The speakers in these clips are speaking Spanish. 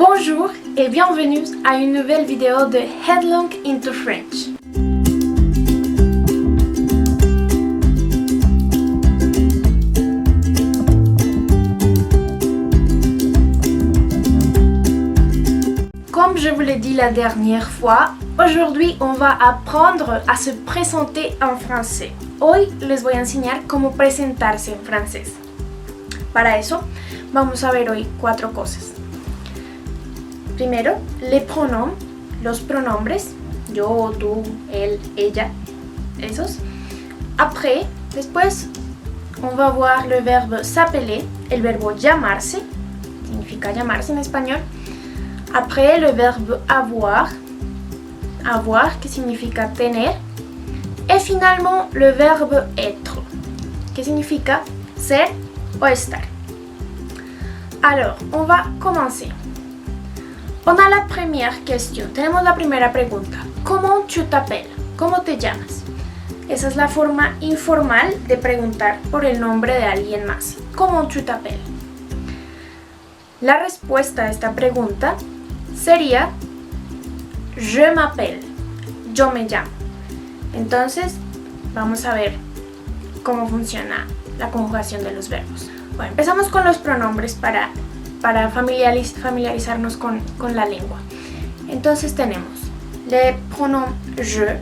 Bonjour et bienvenue à une nouvelle vidéo de Headlong into French. Comme je vous l'ai dit la dernière fois, aujourd'hui on va apprendre a se présenter en français. Hoy les voy a enseñar cómo presentarse en francés. Para eso vamos a ver hoy 4 cosas. Primero, les pronoms, los pronombres, yo, tú, él, ella, esos. Après, después, on va voir le verbe s'appeler, el verbo llamarse, significa llamarse en español. Après, le verbe avoir, avoir, que significa tener. Et finalement, le verbe être, que significa ser o estar. Alors, on va commencer. On a la première question, tenemos la primera pregunta. ¿Cómo tu t'appelles? ¿Cómo te llamas? Esa es la forma informal de preguntar por el nombre de alguien más. ¿Cómo tu t'appelles? La respuesta a esta pregunta sería je m'appelle, yo me llamo. Entonces, vamos a ver cómo funciona la conjugación de los verbos. Bueno, empezamos con los pronombres para familiarizarnos con la lengua. Entonces tenemos le pronom je,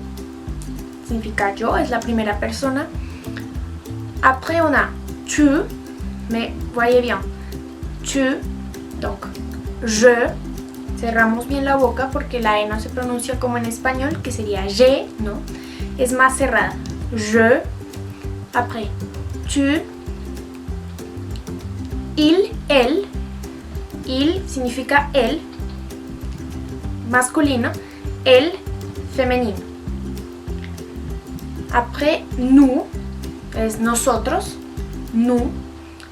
significa yo, es la primera persona. Après on a tu, mais voyez bien, tu, donc je, cerramos bien la boca porque la E no se pronuncia como en español, que sería je, ¿no? Es más cerrada. Je, après tu, il, elle. Il significa él, masculino, elle, femenino. Après, nous, es nosotros, nous.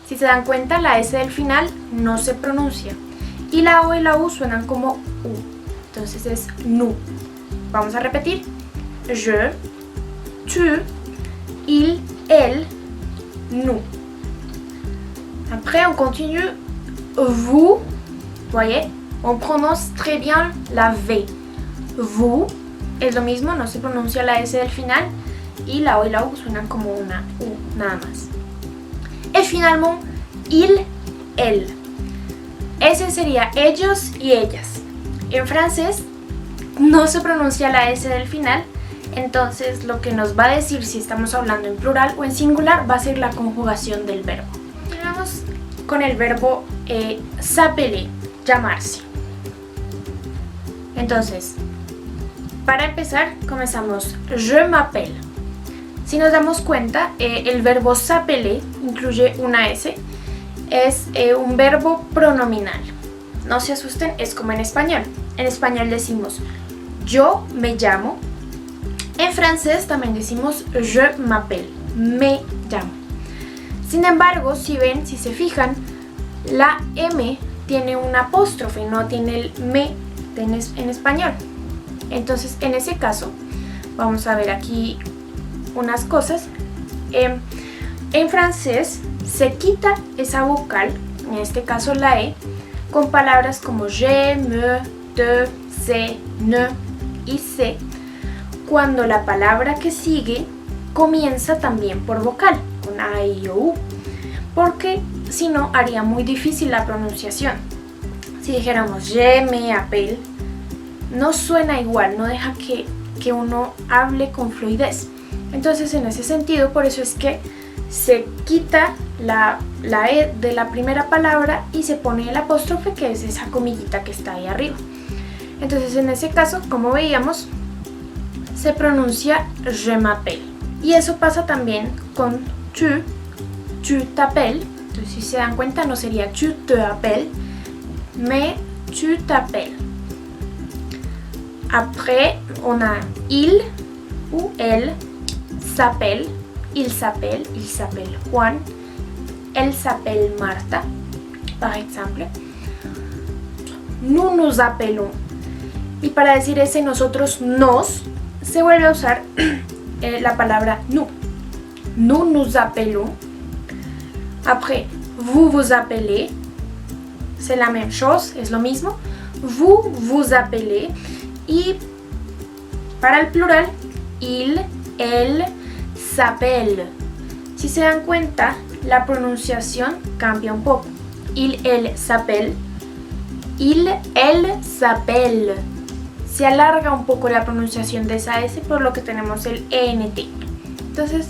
Si se dan cuenta, la S del final no se pronuncia. Y la O y la U suenan como U. Entonces es nous. Vamos a repetir. Je, tu, il, elle, nous. Après, on continue. Vous, voyez, on prononce très bien la V. Vous, es lo mismo, no se pronuncia la S del final y la O y la U suenan como una U, nada más. Et finalement, il, elle. Ese sería ellos y ellas. En francés no se pronuncia la S del final, entonces lo que nos va a decir si estamos hablando en plural o en singular va a ser la conjugación del verbo. Continuamos con el verbo s'appeler, llamarse. Entonces, para empezar, comenzamos je m'appelle. Si nos damos cuenta, el verbo s'appeler incluye una S, es un verbo pronominal. No se asusten, es como en español. En español decimos yo me llamo. En francés también decimos je m'appelle, me llamo. Sin embargo, si se fijan, la M tiene un apóstrofe, no tiene el me en español. Entonces, en ese caso, vamos a ver aquí unas cosas. En francés se quita esa vocal, en este caso la E, con palabras como je, me, te, se, ne y se, cuando la palabra que sigue comienza también por vocal, con A, I, O, U, porque si no haría muy difícil la pronunciación. Si dijéramos je me appelle, no suena igual, no deja que uno hable con fluidez. Entonces, en ese sentido, por eso es que se quita la E de la primera palabra y se pone el apóstrofe, que es esa comillita que está ahí arriba. Entonces, en ese caso, como veíamos, se pronuncia je m'appelle. Y eso pasa también con tu t'appelles. Entonces, si se dan cuenta, no sería tu te appelles, mais tu t'appelles. Après, on a il ou elle s'appelle. Il s'appelle Juan. Elle s'appelle Marta, par exemple. Nous nous appelons. Y para decir ese nosotros nos, se vuelve a usar la palabra nous. Nous nous appelons. Après, vous vous appelez. c'est la même chose, es lo mismo. Vous vous appelez. Y para el plural, il, elle, s'appelle. Si se dan cuenta, la pronunciación cambia un poco. Il, elle, s'appelle. Il, elle, s'appelle. Se alarga un poco la pronunciación de esa S, por lo que tenemos el ENT. Entonces,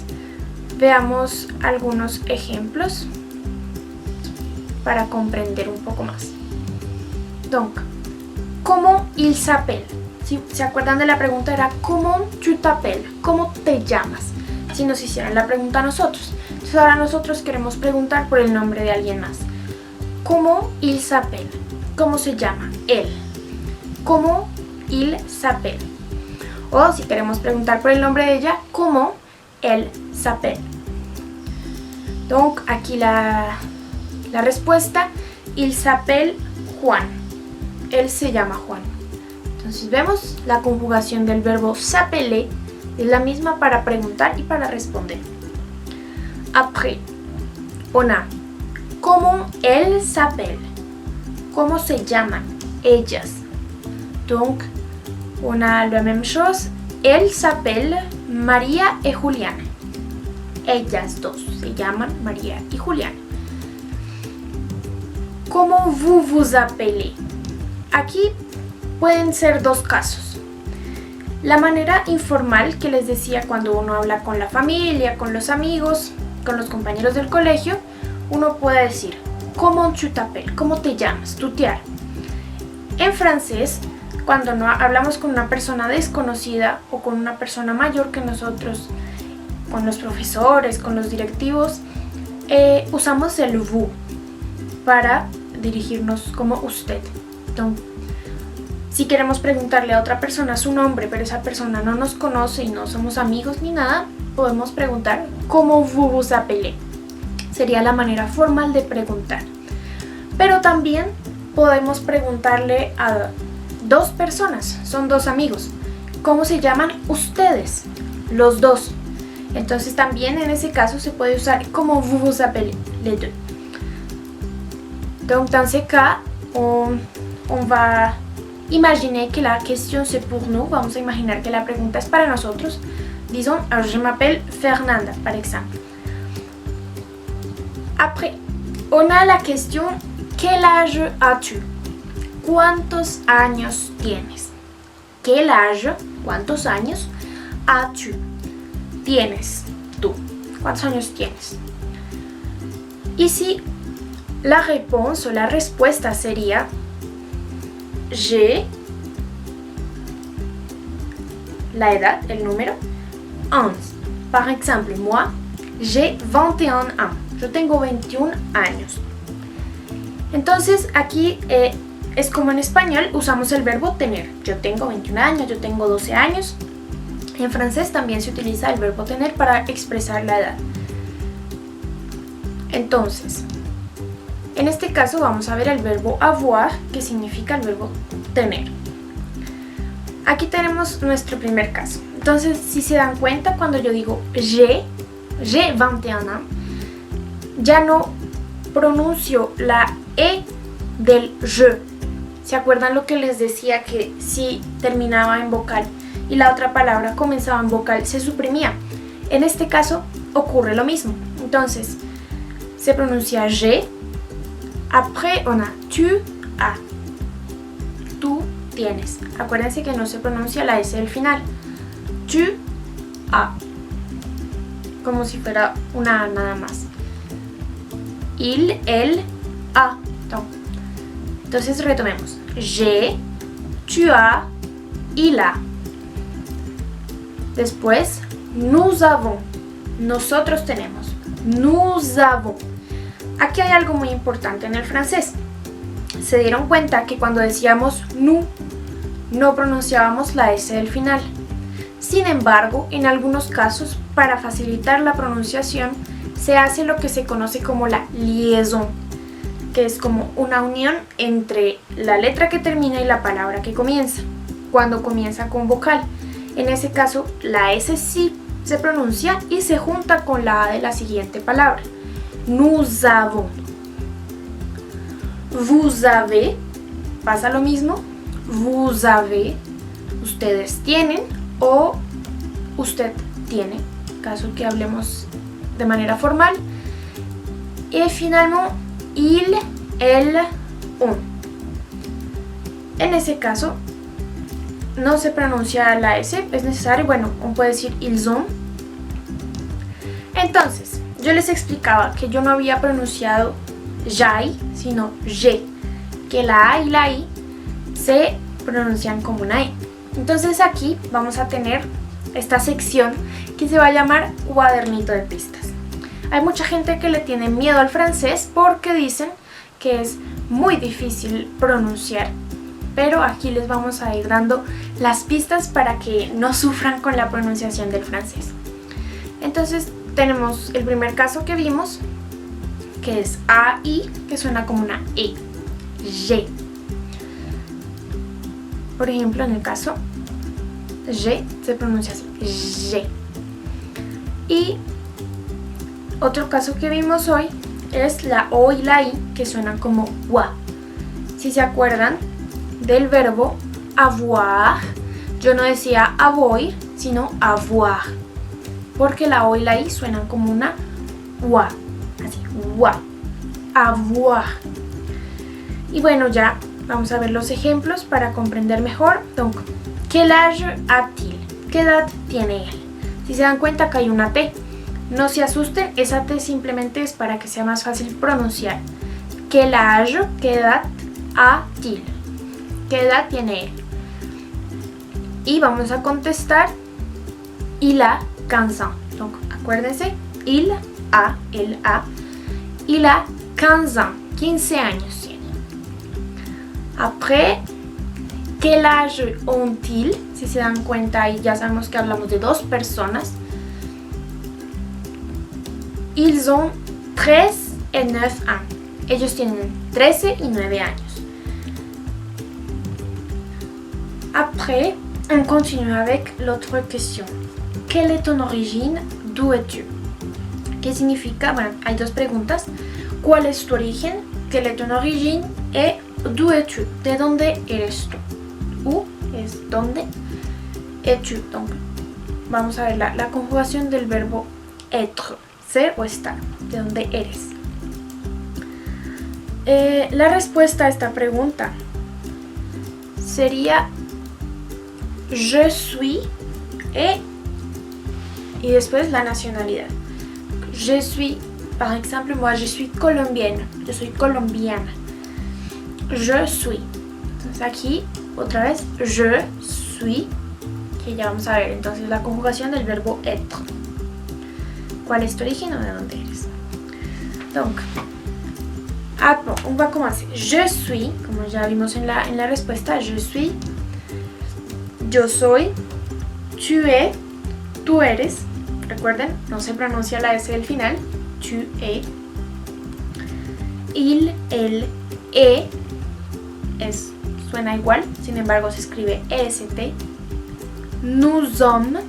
veamos algunos ejemplos para comprender un poco más. Donc, comment il s'appelle? Si se acuerdan de la pregunta, era comment tu t'appelles? ¿Cómo te llamas? Si nos hicieran la pregunta a nosotros. Entonces ahora nosotros queremos preguntar por el nombre de alguien más. ¿Cómo il s'appelle? ¿Cómo se llama? Él. ¿Cómo il s'appelle? O si queremos preguntar por el nombre de ella, ¿cómo elle s'appelle? Donc, aquí la respuesta, il s'appelle Juan. Él se llama Juan. Entonces vemos la conjugación del verbo s'appeler, es la misma para preguntar y para responder. Après, on a comment elles s'appellent, cómo se llaman ellas. Donc, on a la même chose, elles s'appellent María y Juliana. Ellas dos se llaman María y Juliana. ¿Cómo vous vous appelez? Aquí pueden ser dos casos. La manera informal que les decía cuando uno habla con la familia, con los amigos, con los compañeros del colegio, uno puede decir ¿Comment tu t'appelles? ¿Cómo te llamas? Tutear. En francés, cuando no hablamos con una persona desconocida o con una persona mayor que nosotros, con los profesores, con los directivos, usamos el vous para dirigirnos como usted. Entonces, si queremos preguntarle a otra persona su nombre, pero esa persona no nos conoce y no somos amigos ni nada, podemos preguntar ¿Cómo vous vous appelez? Sería la manera formal de preguntar. Pero también podemos preguntarle a dos personas, son dos amigos, ¿cómo se llaman ustedes? Los dos. Entonces también en ese caso se puede usar ¿Cómo vous vous appelez? Les deux. Donc dans ce cas, on va imaginer que la question c'est pour nous. Vamos a imaginar que la pregunta es para nosotros. Disons, je m'appelle Fernanda, par exemple. Après, on a la question ¿Quel âge as-tu? ¿Cuántos años tienes? ¿Quel âge? ¿Cuántos años? As-tu? Tienes tú. ¿Cuántos años tienes? Ici, la réponse o la respuesta sería j'ai, la edad, el número, 11. Par exemple, moi, j'ai 21 ans. Yo tengo 21 años. Entonces, aquí es como en español, usamos el verbo tener. Yo tengo 21 años, yo tengo 12 años. En francés también se utiliza el verbo tener para expresar la edad. Entonces, en este caso vamos a ver el verbo avoir, que significa el verbo tener. Aquí tenemos nuestro primer caso. Entonces, si se dan cuenta, cuando yo digo j'ai 21 ans, ya no pronuncio la E del je. ¿Se acuerdan lo que les decía? Que si terminaba en vocal y la otra palabra comenzaba en vocal, se suprimía. En este caso ocurre lo mismo. Entonces, se pronuncia j'ai. Après, on a tu as. Tú tienes. Acuérdense que no se pronuncia la S del final. Tu as. Como si fuera una A nada más. Il, elle, a. Entonces retomemos. J'ai, tu as, il a. Después, nous avons. Nosotros tenemos. Nous avons. Aquí hay algo muy importante en el francés. Se dieron cuenta que cuando decíamos nous, no pronunciábamos la S del final. Sin embargo, en algunos casos, para facilitar la pronunciación, se hace lo que se conoce como la liaison, que es como una unión entre la letra que termina y la palabra que comienza, cuando comienza con vocal. En ese caso, la S sí se pronuncia y se junta con la A de la siguiente palabra. Nous avons. Vous avez, pasa lo mismo. Vous avez, ustedes tienen, o usted tiene, caso que hablemos de manera formal. Et finalement, il, elle, on. En ese caso, no se pronuncia la S, es necesario, bueno, uno puede decir ils ont. Entonces, yo les explicaba que yo no había pronunciado j'aille, sino je, que la A y la I se pronuncian como una E. Entonces aquí vamos a tener esta sección que se va a llamar cuadernito de pistas. Hay mucha gente que le tiene miedo al francés porque dicen que es muy difícil pronunciar, pero aquí les vamos a ir dando las pistas para que no sufran con la pronunciación del francés. Entonces tenemos el primer caso que vimos, que es AI, que suena como una E. Je. Por ejemplo, en el caso je se pronuncia así, je. Y otro caso que vimos hoy es la O y la I, que suenan como wa. Si se acuerdan del verbo avoir, yo no decía avoir, sino avoir, porque la O y la I suenan como una wa, así, wa, avoir. Y bueno, ya vamos a ver los ejemplos para comprender mejor. Donc, quel âge a-t-il? ¿Qué edad tiene él? Si se dan cuenta que hay una T, no se asusten, esa T simplemente es para que sea más fácil pronunciar. Quel âge, ¿qué edad a-t-il? ¿Qué edad tiene él? Y vamos a contestar, il a 15 ans. Donc, acuérdense, il a, il a 15 ans, 15 años tiene. Après, quel âge ont-ils? Si se dan cuenta, ahí ya sabemos que hablamos de dos personas. Ils ont 13 et 9 ans. Ellos tienen 13 y 9 años. Après, on continue avec l'autre question. Quelle est ton origine? D'où es-tu? ¿Qué significa? Bueno, hay dos preguntas. ¿Cuál es tu origen? ¿Quelle est ton origine? Et d'où es-tu? ¿De dónde eres tú? Où es dónde. Es-tu. Donc, vamos a ver la conjugación del verbo être, ser o estar. ¿De dónde eres? La respuesta a esta pregunta sería je suis y después la nacionalidad. Je suis, par exemple, moi je suis colombienne. Yo soy colombiana. Je suis. Entonces aquí, otra vez, je suis, que ya vamos a ver. Entonces la conjugación del verbo être. ¿Cuál es tu origen o de dónde eres? Donc, bon, on va commencer. Je suis, como ya vimos en la respuesta, je suis. Yo soy. Tu es. Tú eres. Recuerden, no se pronuncia la S del final. Tu es. Il, elle, suena igual, sin embargo se escribe EST. Nous sommes.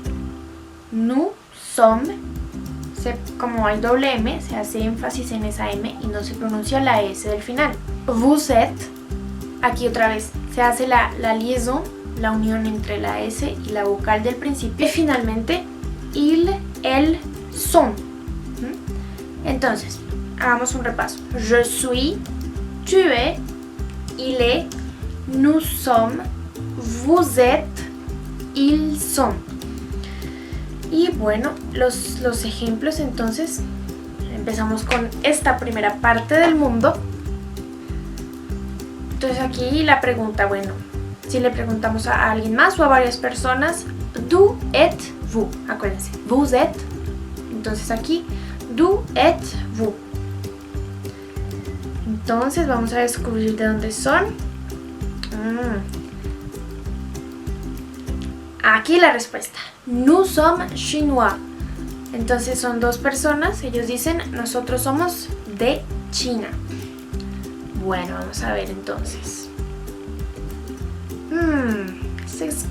Como hay doble M, se hace énfasis en esa M y no se pronuncia la S del final. Vous êtes. Aquí otra vez se hace la liaison, la unión entre la S y la vocal del principio. Y finalmente, il, elles sont. Entonces, hagamos un repaso. Je suis, tu es, il est, nous sommes, vous êtes, ils sont. Y bueno, los ejemplos entonces, empezamos con esta primera parte del mundo. Entonces aquí la pregunta, bueno, si le preguntamos a alguien más o a varias personas, d'où êtes-vous? Acuérdense, vous êtes. Entonces aquí, d'où êtes-vous? Entonces vamos a descubrir de dónde son. Aquí la respuesta. Nous sommes chinois. Entonces son dos personas. Ellos dicen, nosotros somos de China. Bueno, vamos a ver entonces.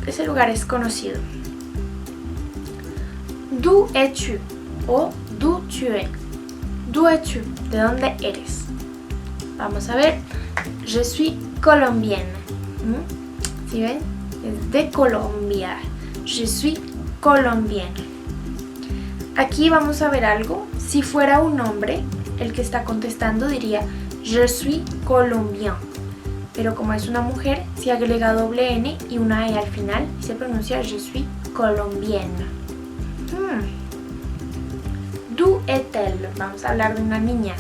Ese lugar es conocido. D'où es-tu? O d'où tu es. D'où es-tu? ¿De dónde eres? Vamos a ver. Je suis colombienne. ¿Sí ven? Es de Colombia. Je suis colombienne. Aquí vamos a ver algo. Si fuera un hombre, el que está contestando diría Je suis colombien. Pero como es una mujer, se agrega doble N y una E al final y se pronuncia Je suis colombienne. D'où est-elle? Vamos a hablar de una niña.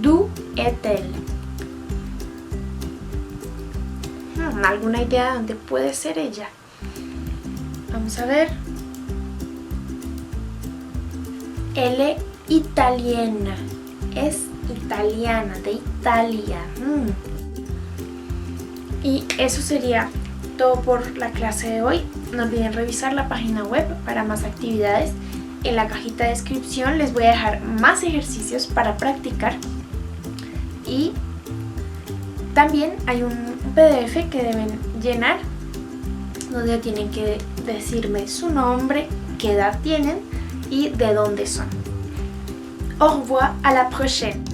D'où est-elle? ¿Alguna idea de dónde puede ser ella? Vamos a ver. Elle est italienne. Es italiana, de Italia. Y eso sería todo por la clase de hoy. No olviden revisar la página web para más actividades. En la cajita de descripción les voy a dejar más ejercicios para practicar. Y también hay un PDF que deben llenar donde tienen que decirme su nombre, qué edad tienen y de dónde son. Au revoir, à la prochaine.